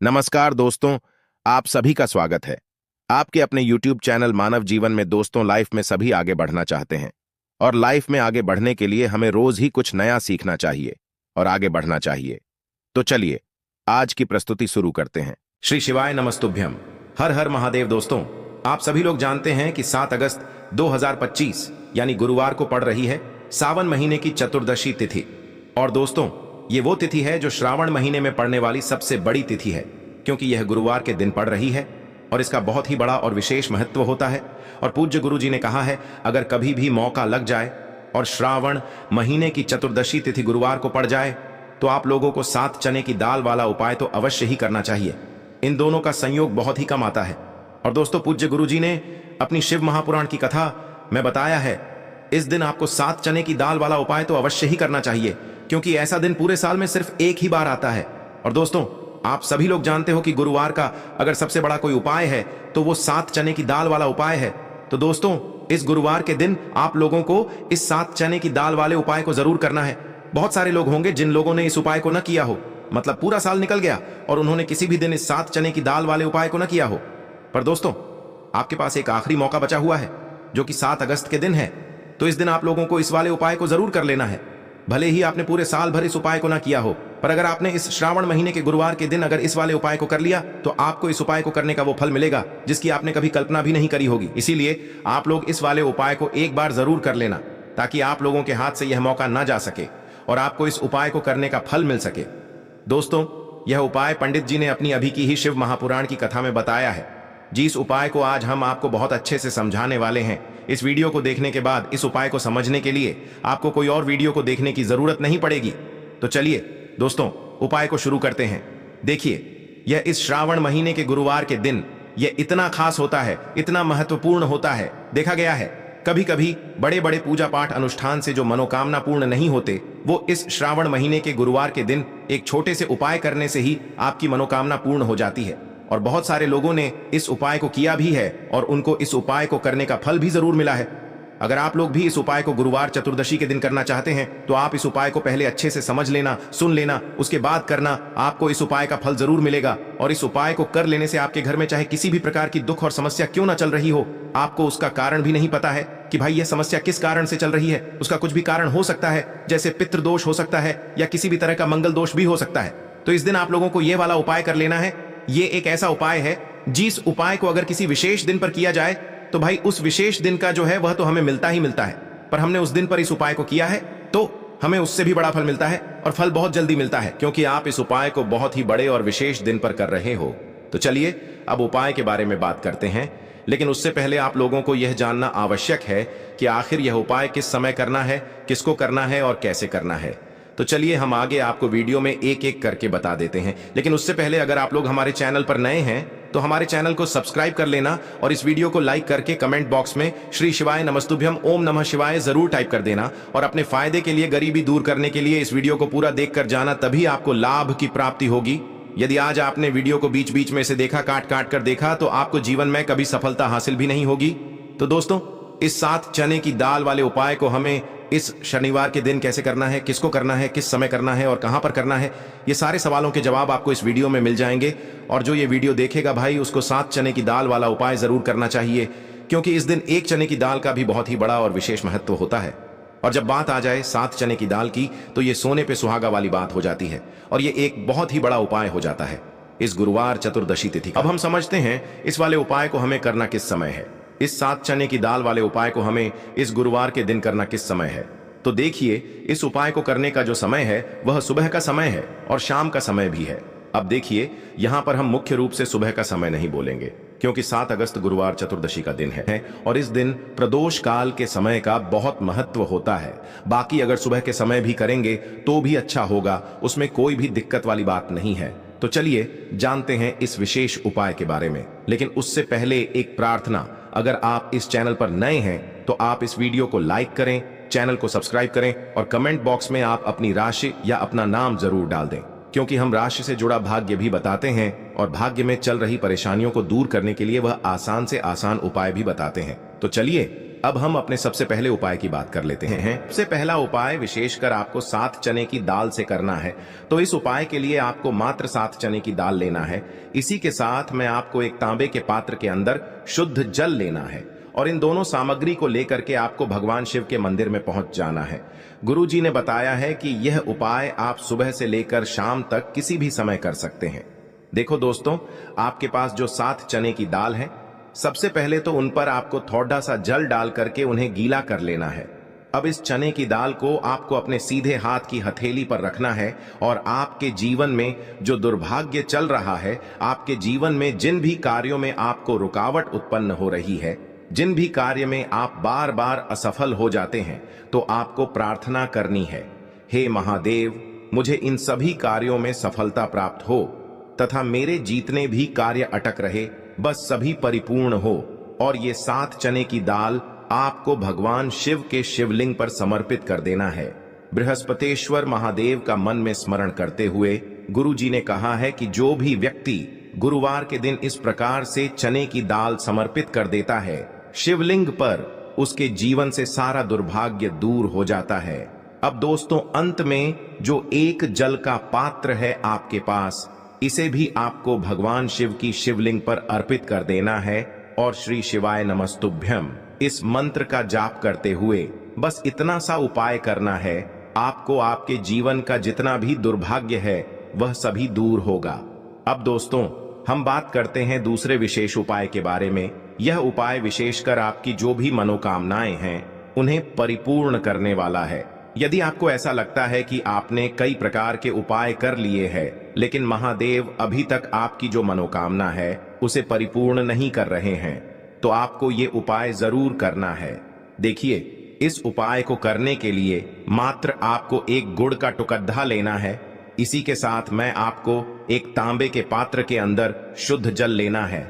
नमस्कार दोस्तों, आप सभी का स्वागत है। आपके अपने YouTube चैनल मानव जीवन में दोस्तों लाइफ में सभी आगे बढ़ना चाहते हैं और लाइफ में आगे बढ़ने के लिए हमें रोज ही कुछ नया सीखना चाहिए और आगे बढ़ना चाहिए। तो चलिए आज की प्रस्तुति शुरू करते हैं। श्री शिवाय नमस्तुभ्यम। हर हर महादेव। दोस्तों, आप सभी लोग जानते हैं कि 7 अगस्त 2025 यानी गुरुवार को पड़ रही है सावन महीने की चतुर्दशी तिथि। और दोस्तों, ये वो तिथि है जो श्रावण महीने में पड़ने वाली सबसे बड़ी तिथि है, क्योंकि यह गुरुवार के दिन पड़ रही है और इसका बहुत ही बड़ा और विशेष महत्व होता है। और पूज्य गुरु जी ने कहा है, अगर कभी भी मौका लग जाए और श्रावण महीने की चतुर्दशी तिथि गुरुवार को पड़ जाए तो आप लोगों को 7 चने की दाल वाला उपाय तो अवश्य ही करना चाहिए। इन दोनों का संयोग बहुत ही कम आता है। और दोस्तों, पूज्य गुरु जी ने अपनी शिव महापुराण की कथा में बताया है, इस दिन आपको 7 चने की दाल वाला उपाय तो अवश्य ही करना चाहिए, क्योंकि ऐसा दिन पूरे साल में सिर्फ एक ही बार आता है। और दोस्तों, आप सभी लोग जानते हो कि गुरुवार का अगर सबसे बड़ा कोई उपाय है तो वो 7 चने की दाल वाला उपाय है। तो दोस्तों, इस गुरुवार के दिन आप लोगों को इस 7 चने की दाल वाले उपाय को जरूर करना है। बहुत सारे लोग होंगे जिन लोगों ने इस उपाय को न किया हो, मतलब पूरा साल निकल गया और उन्होंने किसी भी दिन इस 7 चने की दाल वाले उपाय को न किया हो। पर दोस्तों, आपके पास एक आखिरी मौका बचा हुआ है जो कि 7 अगस्त के दिन है। तो इस दिन आप लोगों को इस वाले उपाय को जरूर कर लेना है। भले ही आपने पूरे साल भर इस उपाय को ना किया हो, पर अगर आपने इस श्रावण महीने के गुरुवार के दिन अगर इस वाले उपाय को कर लिया तो आपको इस उपाय को करने का वो फल मिलेगा जिसकी आपने कभी कल्पना भी नहीं करी होगी। इसीलिए आप लोग इस वाले उपाय को एक बार जरूर कर लेना, ताकि आप लोगों के हाथ से यह मौका ना जा सके और आपको इस उपाय को करने का फल मिल सके। दोस्तों, यह उपाय पंडित जी ने अपनी अभी की ही शिव महापुराण की कथा में बताया है। जिस उपाय को आज हम आपको बहुत अच्छे से समझाने वाले हैं, इस वीडियो को देखने के बाद इस उपाय को समझने के लिए आपको कोई और वीडियो को देखने की जरूरत नहीं पड़ेगी। तो चलिए दोस्तों, उपाय को शुरू करते हैं। देखिए, यह इस श्रावण महीने के गुरुवार के दिन यह इतना खास होता है, इतना महत्वपूर्ण होता है। देखा गया है कभी कभी बड़े बड़े पूजा पाठ अनुष्ठान से जो मनोकामना पूर्ण नहीं होते, वो इस श्रावण महीने के गुरुवार के दिन एक छोटे से उपाय करने से ही आपकी मनोकामना पूर्ण हो जाती है। और बहुत सारे लोगों ने इस उपाय को किया भी है और उनको इस उपाय को करने का फल भी जरूर मिला है। अगर आप लोग भी इस उपाय को गुरुवार चतुर्दशी के दिन करना चाहते हैं तो आप इस उपाय को पहले अच्छे से समझ लेना, सुन लेना, उसके बाद करना। आपको इस उपाय का फल जरूर मिलेगा। और इस उपाय को कर लेने से आपके घर में चाहे किसी भी प्रकार की दुख और समस्या क्यों ना चल रही हो, आपको उसका कारण भी नहीं पता है कि भाई यह समस्या किस कारण से चल रही है। उसका कुछ भी कारण हो सकता है, जैसे पितृदोष हो सकता है या किसी भी तरह का मंगल दोष भी हो सकता है। तो इस दिन आप लोगों को यह वाला उपाय कर लेना है। ये एक ऐसा उपाय है जिस उपाय को अगर किसी विशेष दिन पर किया जाए तो भाई उस विशेष दिन का जो है वह तो हमें मिलता ही मिलता है, पर हमने उस दिन पर इस उपाय को किया है तो हमें उससे भी बड़ा फल मिलता है और फल बहुत जल्दी मिलता है, क्योंकि आप इस उपाय को बहुत ही बड़े और विशेष दिन पर कर रहे हो। तो चलिए अब उपाय के बारे में बात करते हैं, लेकिन उससे पहले आप लोगों को यह जानना आवश्यक है कि आखिर यह उपाय किस समय करना है, किसको करना है और कैसे करना है। तो चलिए हम आगे आपको वीडियो में एक एक करके बता देते हैं। लेकिन उससे पहले अगर आप लोग हमारे चैनल पर नए हैं तो हमारे चैनल को सब्सक्राइब कर लेना और इस वीडियो को लाइक करके कमेंट बॉक्स में श्री शिवाय नमस्तुभ्यम ओम नमः शिवाय जरूर टाइप कर देना। और अपने फायदे के लिए, गरीबी दूर करने के लिए इस वीडियो को पूरा देख कर जाना, तभी आपको लाभ की प्राप्ति होगी। यदि आज आपने वीडियो को बीच बीच में से देखा, काट काट कर देखा, तो आपको जीवन में कभी सफलता हासिल भी नहीं होगी। तो दोस्तों, इस 7 चने की दाल वाले उपाय को हमें इस शनिवार के दिन कैसे करना है, किसको करना है, किस समय करना है और कहां पर करना है, ये सारे सवालों के जवाब आपको इस वीडियो में मिल जाएंगे। और जो ये वीडियो देखेगा भाई, उसको 7 चने की दाल वाला उपाय जरूर करना चाहिए, क्योंकि इस दिन 1 चने की दाल का भी बहुत ही बड़ा और विशेष महत्व होता है। और जब बात आ जाए 7 चने की दाल की, तो ये सोने पे सुहागा वाली बात हो जाती है और ये एक बहुत ही बड़ा उपाय हो जाता है इस गुरुवार चतुर्दशी तिथि। अब हम समझते हैं इस वाले उपाय को हमें करना किस समय है। इस 7 चने की दाल वाले उपाय को हमें इस गुरुवार के दिन करना किस समय है। तो देखिए, इस उपाय को करने का जो समय है वह सुबह का समय है और शाम का समय भी है। अब देखिए, यहां पर हम मुख्य रूप से सुबह का समय नहीं बोलेंगे, क्योंकि 7 अगस्त गुरुवार चतुर्दशी का दिन है और इस दिन प्रदोष काल के समय का बहुत महत्व होता है। बाकी अगर सुबह के समय भी करेंगे तो भी अच्छा होगा, उसमें कोई भी दिक्कत वाली बात नहीं है। तो चलिए जानते हैं इस विशेष उपाय के बारे में। लेकिन उससे पहले एक प्रार्थना, अगर आप इस चैनल पर नए हैं तो आप इस वीडियो को लाइक करें, चैनल को सब्सक्राइब करें और कमेंट बॉक्स में आप अपनी राशि या अपना नाम जरूर डाल दें, क्योंकि हम राशि से जुड़ा भाग्य भी बताते हैं और भाग्य में चल रही परेशानियों को दूर करने के लिए वह आसान से आसान उपाय भी बताते हैं। तो चलिए अब हम अपने सबसे पहले उपाय की बात कर लेते हैं। सबसे पहला उपाय विशेषकर आपको 7 चने की दाल से करना है। तो इस उपाय के लिए आपको मात्र 7 चने की दाल लेना है। इसी के साथ में आपको एक तांबे के पात्र के अंदर शुद्ध जल लेना है और इन दोनों सामग्री को लेकर के आपको भगवान शिव के मंदिर में पहुंच जाना है। गुरु जी ने बताया है कि यह उपाय आप सुबह से लेकर शाम तक किसी भी समय कर सकते हैं। देखो दोस्तों, आपके पास जो 7 चने की दाल है, सबसे पहले तो उन पर आपको थोड़ा सा जल डाल करके उन्हें गीला कर लेना है। अब इस चने की दाल को आपको अपने सीधे हाथ की हथेली पर रखना है और आपके जीवन में जो दुर्भाग्य चल रहा है, आपके जीवन में जिन भी कार्यों में आपको रुकावट उत्पन्न हो रही है, जिन भी कार्य में आप बार बार असफल हो जाते हैं, तो आपको प्रार्थना करनी है, हे महादेव, मुझे इन सभी कार्यों में सफलता प्राप्त हो तथा मेरे जितने भी कार्य अटक रहे बस सभी परिपूर्ण हो। और ये 7 चने की दाल आपको भगवान शिव के शिवलिंग पर समर्पित कर देना है। बृहस्पतेश्वर महादेव का मन में स्मरण करते हुए गुरु जी ने कहा है कि जो भी व्यक्ति गुरुवार के दिन इस प्रकार से चने की दाल समर्पित कर देता है शिवलिंग पर, उसके जीवन से सारा दुर्भाग्य दूर हो जाता है। अब दोस्तों, अंत में जो एक जल का पात्र है आपके पास, इसे भी आपको भगवान शिव की शिवलिंग पर अर्पित कर देना है और श्री शिवाय नमस्तुभ्यम इस मंत्र का जाप करते हुए बस इतना सा उपाय करना है। आपको आपके जीवन का जितना भी दुर्भाग्य है वह सभी दूर होगा। अब दोस्तों, हम बात करते हैं दूसरे विशेष उपाय के बारे में। यह उपाय विशेषकर आपकी जो भी मनोकामनाएं हैं उन्हें परिपूर्ण करने वाला है। यदि आपको ऐसा लगता है कि आपने कई प्रकार के उपाय कर लिए हैं, लेकिन महादेव अभी तक आपकी जो मनोकामना है उसे परिपूर्ण नहीं कर रहे हैं, तो आपको ये उपाय जरूर करना है। देखिए, इस उपाय को करने के लिए मात्र आपको एक गुड़ का टुकड़ा लेना है। इसी के साथ मैं आपको एक तांबे के पात्र के अंदर शुद्ध जल लेना है।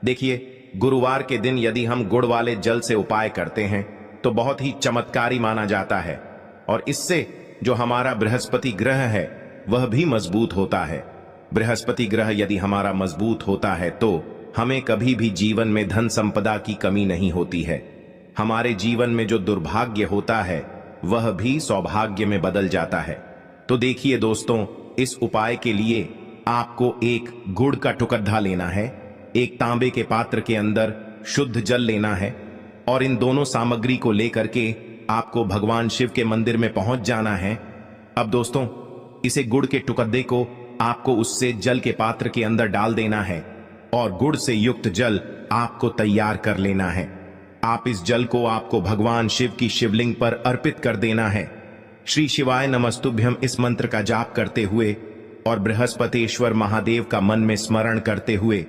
देखिए, गुरुवार के दिन यदि हम गुड़ वाले जल से उपाय करते हैं तो बहुत ही चमत्कारी माना जाता है और इससे जो हमारा बृहस्पति ग्रह है वह भी मजबूत होता है। बृहस्पति ग्रह यदि हमारा मजबूत होता है तो हमें कभी भी जीवन में धन संपदा की कमी नहीं होती है। हमारे जीवन में जो दुर्भाग्य होता है वह भी सौभाग्य में बदल जाता है। तो देखिए दोस्तों, इस उपाय के लिए आपको एक गुड़ का टुकड़ा लेना है, एक तांबे के पात्र के अंदर शुद्ध जल लेना है और इन दोनों सामग्री को लेकर के आपको भगवान शिव के मंदिर में पहुंच जाना है। अब दोस्तों, इसे गुड़ के टुकड़े को आपको उससे जल के पात्र के अंदर डाल देना है और गुड़ से युक्त जल आपको तैयार कर लेना है। आप इस जल को आपको भगवान शिव की शिवलिंग पर अर्पित कर देना है। श्री शिवाय नमस्तुभ्यम इस मंत्र का जाप करते हुए और बृहस्पतेश्वर महादेव का मन में स्मरण करते हुए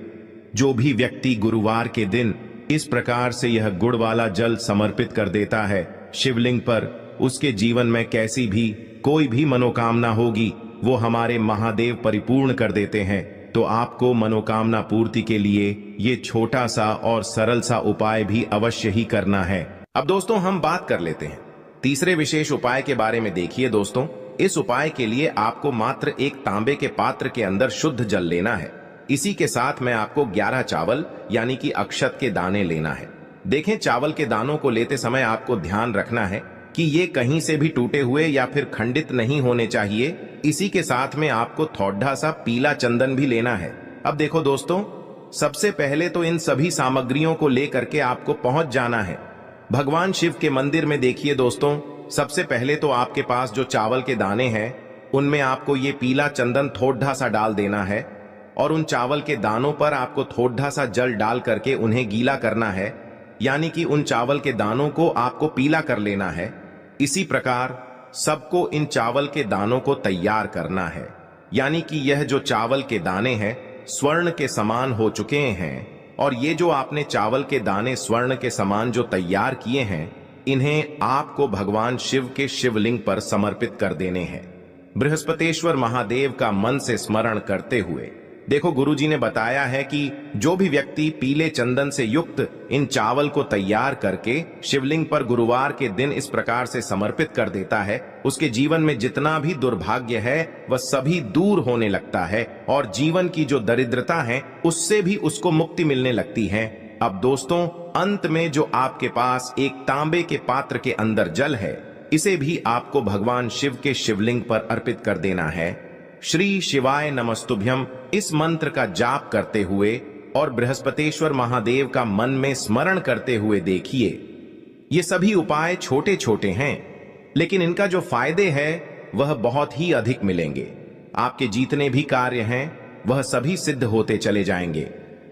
जो भी व्यक्ति गुरुवार के दिन इस प्रकार से यह गुड़ वाला जल समर्पित कर देता है शिवलिंग पर, उसके जीवन में कैसी भी कोई भी मनोकामना होगी वो हमारे महादेव परिपूर्ण कर देते हैं। तो आपको मनोकामना पूर्ति के लिए ये छोटा सा और सरल सा उपाय भी अवश्य ही करना है। अब दोस्तों, हम बात कर लेते हैं तीसरे विशेष उपाय के बारे में। देखिए दोस्तों, इस उपाय के लिए आपको मात्र एक तांबे के पात्र के अंदर शुद्ध जल लेना है। इसी के साथ में आपको 11 चावल यानी कि अक्षत के दाने लेना है। देखें, चावल के दानों को लेते समय आपको ध्यान रखना है कि ये कहीं से भी टूटे हुए या फिर खंडित नहीं होने चाहिए। इसी के साथ में आपको थोड़ा सा पीला चंदन भी लेना है। अब देखो दोस्तों, सबसे पहले तो इन सभी सामग्रियों को लेकर के आपको पहुंच जाना है भगवान शिव के मंदिर में। देखिए दोस्तों, सबसे पहले तो आपके पास जो चावल के दाने हैं उनमें आपको ये पीला चंदन थोड़ा सा डाल देना है और उन चावल के दानों पर आपको थोड़ा सा जल डाल करके उन्हें गीला करना है, यानी कि उन चावल के दानों को आपको पीला कर लेना है। इसी प्रकार सबको इन चावल के दानों को तैयार करना है, यानी कि यह जो चावल के दाने हैं स्वर्ण के समान हो चुके हैं और ये जो आपने चावल के दाने स्वर्ण के समान जो तैयार किए हैं, इन्हें आपको भगवान शिव के शिवलिंग पर समर्पित कर देने हैं बृहस्पतेश्वर महादेव का मन से स्मरण करते हुए। देखो, गुरुजी ने बताया है कि जो भी व्यक्ति पीले चंदन से युक्त इन चावल को तैयार करके शिवलिंग पर गुरुवार के दिन इस प्रकार से समर्पित कर देता है, उसके जीवन में जितना भी दुर्भाग्य है वह सभी दूर होने लगता है और जीवन की जो दरिद्रता है उससे भी उसको मुक्ति मिलने लगती है। अब दोस्तों, अंत में जो आपके पास एक तांबे के पात्र के अंदर जल है, इसे भी आपको भगवान शिव के शिवलिंग पर अर्पित कर देना है। श्री शिवाय नमस्तुभ्यम इस मंत्र का जाप करते हुए और बृहस्पतेश्वर महादेव का मन में स्मरण करते हुए देखिए। ये सभी उपाय छोटे छोटे हैं, लेकिन इनका जो फायदे हैं वह बहुत ही अधिक मिलेंगे। आपके जितने भी कार्य हैं वह सभी सिद्ध होते चले जाएंगे।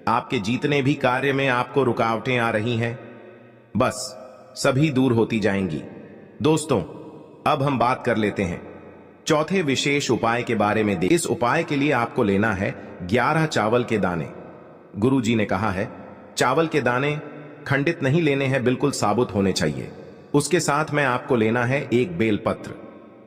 आपके जितने भी कार्य में आपको रुकावटें आ रही हैं, बस सभी दूर होती जाएंगी। दोस्तों, अब हम बात कर लेते हैं चौथे विशेष उपाय के बारे में। इस उपाय के लिए आपको लेना है 11 चावल के दाने। गुरुजी ने कहा है चावल के दाने खंडित नहीं लेने हैं, बिल्कुल साबुत होने चाहिए। उसके साथ में आपको लेना है एक बेलपत्र।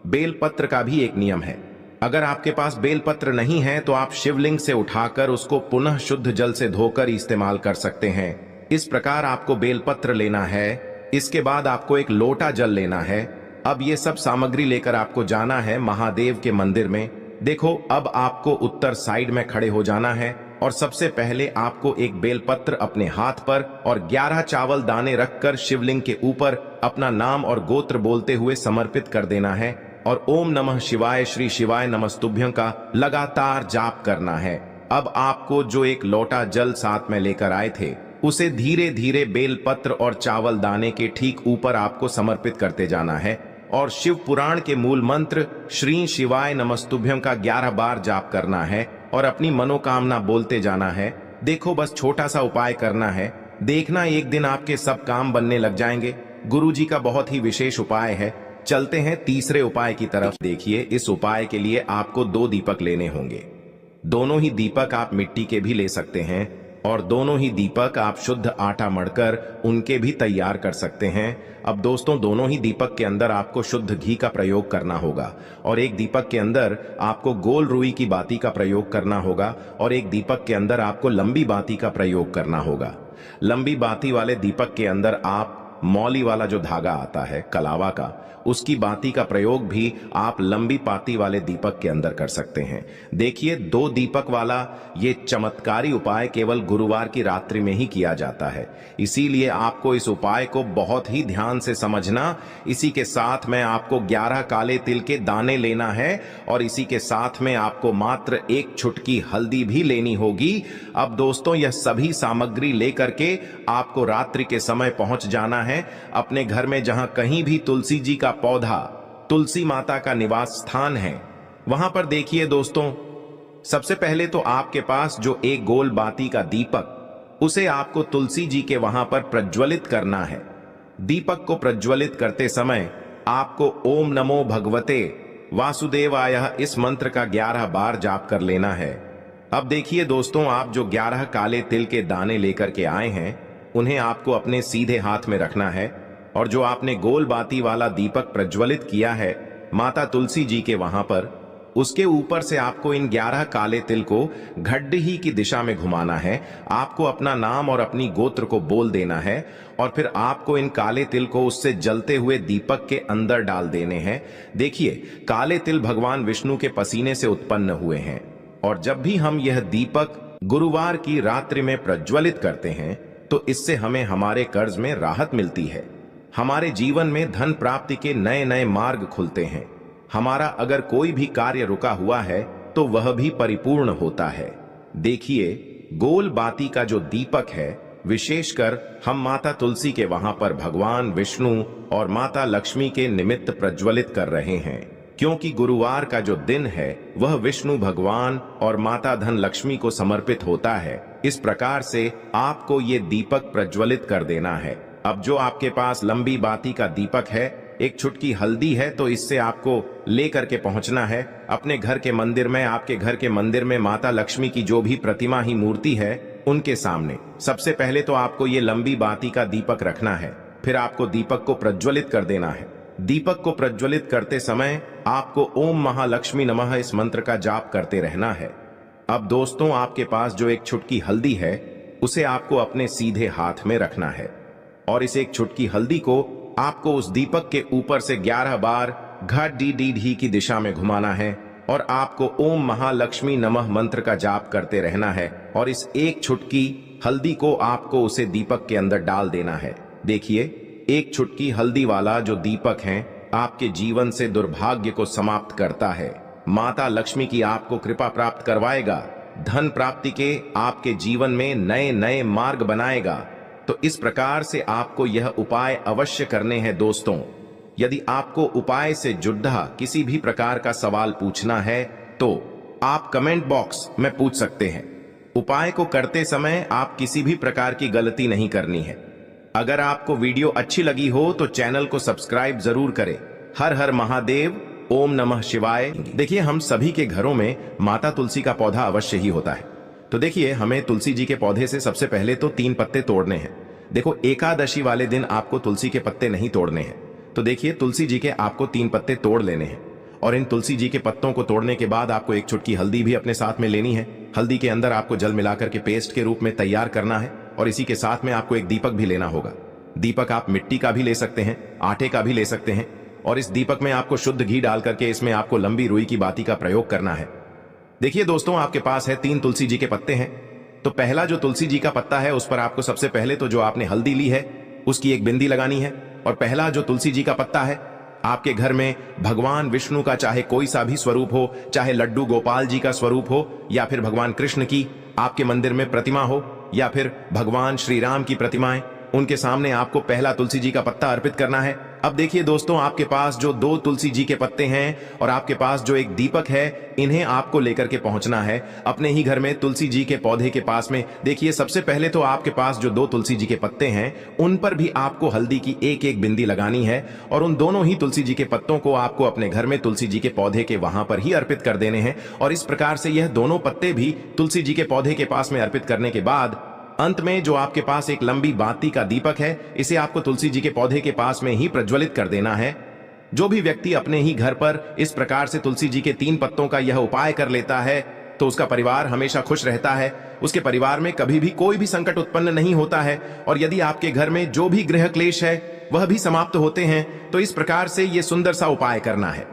बेलपत्र का भी एक नियम है, अगर आपके पास बेलपत्र नहीं है तो आप शिवलिंग से उठाकर उसको पुनः शुद्ध जल से धोकर इस्तेमाल कर सकते हैं। इस प्रकार आपको बेलपत्र लेना है। इसके बाद आपको एक लोटा जल लेना है। अब ये सब सामग्री लेकर आपको जाना है महादेव के मंदिर में। देखो, अब आपको उत्तर साइड में खड़े हो जाना है और सबसे पहले आपको एक बेलपत्र अपने हाथ पर और 11 चावल दाने रखकर शिवलिंग के ऊपर अपना नाम और गोत्र बोलते हुए समर्पित कर देना है और ओम नमः शिवाय श्री शिवाय नमस्तुभ्यं का लगातार जाप करना है। अब आपको जो एक लोटा जल साथ में लेकर आए थे, उसे धीरे धीरे बेलपत्र और चावल दाने के ठीक ऊपर आपको समर्पित करते जाना है और शिव पुराण के मूल मंत्र श्री शिवाय नमस्तुभ्यं का 11 बार जाप करना है और अपनी मनोकामना बोलते जाना है। देखो, बस छोटा सा उपाय करना है, देखना एक दिन आपके सब काम बनने लग जाएंगे। गुरुजी का बहुत ही विशेष उपाय है। चलते हैं तीसरे उपाय की तरफ। देखिए, इस उपाय के लिए आपको 2 दीपक लेने होंगे। दोनों ही दीपक आप मिट्टी के भी ले सकते हैं और दोनों ही दीपक आप शुद्ध आटा मढ़कर उनके भी तैयार कर सकते हैं। अब दोस्तों, दोनों ही दीपक के अंदर आपको शुद्ध घी का प्रयोग करना होगा और एक दीपक के अंदर आपको गोल रुई की बाती का प्रयोग करना होगा और एक दीपक के अंदर आपको लंबी बाती का प्रयोग करना होगा। लंबी बाती वाले दीपक के अंदर आप मौली वाला जो धागा आता है कलावा का, उसकी बाती का प्रयोग भी आप लंबी पाती वाले दीपक के अंदर कर सकते हैं। देखिए, 2 दीपक वाला ये चमत्कारी उपाय केवल गुरुवार की रात्रि में ही किया जाता है, इसीलिए आपको इस उपाय को बहुत ही ध्यान से समझना। इसी के साथ में आपको 11 काले तिल के दाने लेना है और इसी के साथ में आपको मात्र 1 चुटकी हल्दी भी लेनी होगी। अब दोस्तों, यह सभी सामग्री लेकर के आपको रात्रि के समय पहुंच जाना है अपने घर में, जहां कहीं भी तुलसी जी का पौधा, तुलसी माता का निवास स्थान है, वहां पर देखिए दोस्तों, सबसे पहले तो आपके पास जो एक गोल बाती का दीपक, उसे आपको तुलसी जी के वहां पर प्रज्वलित करना है। दीपक को प्रज्वलित करते समय आपको ओम नमो भगवते वासुदेवाय इस मंत्र का 11 बार जाप कर लेना है। अब देखिए दोस्तों, आप जो 11 काले तिल के दाने लेकर के आए हैं, उन्हें आपको अपने सीधे हाथ में रखना है और जो आपने गोल बाती वाला दीपक प्रज्वलित किया है माता तुलसी जी के वहां पर, उसके ऊपर से आपको इन 11 काले तिल को घड्डी की दिशा में घुमाना है। आपको अपना नाम और अपनी गोत्र को बोल देना है और फिर आपको इन काले तिल को उससे जलते हुए दीपक के अंदर डाल देने हैं। देखिए, काले तिल भगवान विष्णु के पसीने से उत्पन्न हुए हैं और जब भी हम यह दीपक गुरुवार की रात्रि में प्रज्वलित करते हैं तो इससे हमें हमारे कर्ज में राहत मिलती है, हमारे जीवन में धन प्राप्ति के नए नए मार्ग खुलते हैं, हमारा अगर कोई भी कार्य रुका हुआ है तो वह भी परिपूर्ण होता है। देखिए, गोल बाती का जो दीपक है, विशेषकर हम माता तुलसी के वहां पर भगवान विष्णु और माता लक्ष्मी के निमित्त प्रज्वलित कर रहे हैं, क्योंकि गुरुवार का जो दिन है वह विष्णु भगवान और माता धन लक्ष्मी को समर्पित होता है। इस प्रकार से आपको ये दीपक प्रज्वलित कर देना है। अब जो आपके पास लंबी बाती का दीपक है, एक चुटकी हल्दी है, तो इससे आपको लेकर के पहुंचना है अपने घर के मंदिर में। आपके घर के मंदिर में माता लक्ष्मी की जो भी प्रतिमा ही मूर्ति है, उनके सामने सबसे पहले तो आपको ये लंबी बाती का दीपक रखना है। फिर आपको दीपक को प्रज्वलित कर देना है। दीपक को प्रज्वलित करते समय आपको ओम महालक्ष्मी नमः इस मंत्र का जाप करते रहना है। अब दोस्तों, आपके पास जो एक चुटकी हल्दी है, उसे आपको अपने सीधे हाथ में रखना है और इस एक चुटकी हल्दी को आपको उस दीपक के ऊपर से 11 बार घट डी डी ढी की दिशा में घुमाना है और आपको ओम महालक्ष्मी नमः मंत्र का जाप करते रहना है और इस एक चुटकी हल्दी को आपको उसे दीपक के अंदर डाल देना है। देखिए, एक चुटकी हल्दी वाला जो दीपक है आपके जीवन से दुर्भाग्य को समाप्त करता है, माता लक्ष्मी की आपको कृपा प्राप्त करवाएगा, धन प्राप्ति के आपके जीवन में नए नए मार्ग बनाएगा। तो इस प्रकार से आपको यह उपाय अवश्य करने हैं दोस्तों। यदि आपको उपाय से जुड़ा किसी भी प्रकार का सवाल पूछना है तो आप कमेंट बॉक्स में पूछ सकते हैं। उपाय को करते समय आप किसी भी प्रकार की गलती नहीं करनी है। अगर आपको वीडियो अच्छी लगी हो तो चैनल को सब्सक्राइब जरूर करें। हर हर महादेव, ओम नमः शिवाय। देखिए, हम सभी के घरों में माता तुलसी का पौधा अवश्य ही होता है। तो देखिए, हमें तुलसी जी के पौधे से सबसे पहले तो 3 पत्ते तोड़ने हैं। देखो, एकादशी वाले दिन आपको तुलसी के पत्ते नहीं तोड़ने हैं। तो देखिए, तुलसी जी के आपको 3 पत्ते तोड़ लेने हैं और इन तुलसी जी के पत्तों को तोड़ने के बाद आपको एक चुटकी हल्दी भी अपने साथ में लेनी है। हल्दी के अंदर आपको जल मिलाकर के पेस्ट के रूप में तैयार करना है और इसी के साथ में आपको एक दीपक भी लेना होगा। दीपक आप मिट्टी का भी ले सकते हैं, आटे का भी ले सकते हैं और इस दीपक में आपको शुद्ध घी डाल करके इसमें आपको लंबी रुई की बाती का प्रयोग करना है। देखिए दोस्तों, आपके पास है 3 तुलसी जी के पत्ते हैं। तो पहला जो तुलसी जी का पत्ता है उस पर आपको सबसे पहले तो जो आपने हल्दी ली है उसकी एक बिंदी लगानी है। और पहला जो तुलसी जी का पत्ता है, आपके घर में भगवान विष्णु का चाहे कोई सा भी स्वरूप हो, चाहे लड्डू गोपाल जी का स्वरूप हो या फिर भगवान कृष्ण की आपके मंदिर में प्रतिमा हो या फिर भगवान श्री राम की प्रतिमाएं, उनके सामने आपको पहला तुलसी जी का पत्ता अर्पित करना है। अब देखिए दोस्तों, आपके पास जो 2 तुलसी जी के पत्ते हैं और आपके पास जो एक दीपक है, इन्हें आपको लेकर के पहुंचना है अपने ही घर में तुलसी जी के पौधे के पास में। देखिए, सबसे पहले तो आपके पास जो 2 तुलसी जी के पत्ते हैं उन पर भी आपको हल्दी की एक एक बिंदी लगानी है और उन दोनों ही तुलसी जी के पत्तों को आपको अपने घर में तुलसी जी के पौधे के वहां पर ही अर्पित कर देने हैं। और इस प्रकार से यह दोनों पत्ते भी तुलसी जी के पौधे के पास में अर्पित करने के बाद अंत में जो आपके पास एक लंबी बाती का दीपक है, इसे आपको तुलसी जी के पौधे के पास में ही प्रज्वलित कर देना है। जो भी व्यक्ति अपने ही घर पर इस प्रकार से तुलसी जी के 3 पत्तों का यह उपाय कर लेता है तो उसका परिवार हमेशा खुश रहता है। उसके परिवार में कभी भी कोई भी संकट उत्पन्न नहीं होता है और यदि आपके घर में जो भी गृह क्लेश है वह भी समाप्त होते हैं। तो इस प्रकार से यह सुंदर सा उपाय करना है।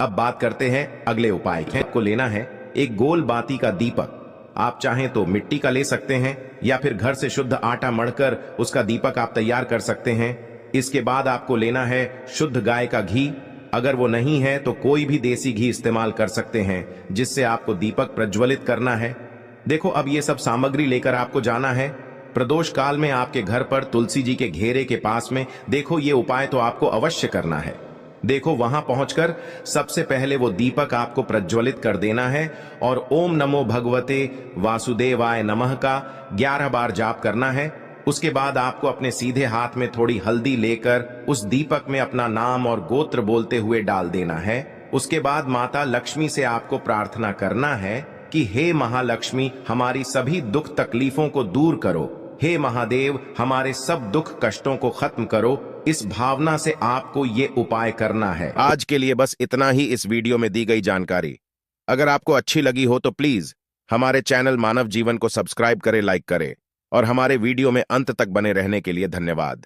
अब बात करते हैं अगले उपाय की। आपको लेना है एक गोल बाती का दीपक। आप चाहें तो मिट्टी का ले सकते हैं या फिर घर से शुद्ध आटा मढ़कर उसका दीपक आप तैयार कर सकते हैं। इसके बाद आपको लेना है शुद्ध गाय का घी। अगर वो नहीं है तो कोई भी देसी घी इस्तेमाल कर सकते हैं जिससे आपको दीपक प्रज्वलित करना है। देखो, अब ये सब सामग्री लेकर आपको जाना है प्रदोष काल में आपके घर पर तुलसी जी के घेरे के पास में। देखो, ये उपाय तो आपको अवश्य करना है। देखो, वहां पहुंचकर सबसे पहले वो दीपक आपको प्रज्वलित कर देना है और ओम नमो भगवते वासुदेवाय नमः का 11 बार जाप करना है। उसके बाद आपको अपने सीधे हाथ में थोड़ी हल्दी लेकर उस दीपक में अपना नाम और गोत्र बोलते हुए डाल देना है। उसके बाद माता लक्ष्मी से आपको प्रार्थना करना है कि हे महालक्ष्मी, हमारी सभी दुख तकलीफों को दूर करो। हे महादेव, हमारे सब दुख कष्टों को खत्म करो। इस भावना से आपको ये उपाय करना है। आज के लिए बस इतना ही इस वीडियो में दी गई जानकारी। अगर आपको अच्छी लगी हो तो प्लीज हमारे चैनल मानव जीवन को सब्सक्राइब करें, लाइक करें और हमारे वीडियो में अंत तक बने रहने के लिए धन्यवाद।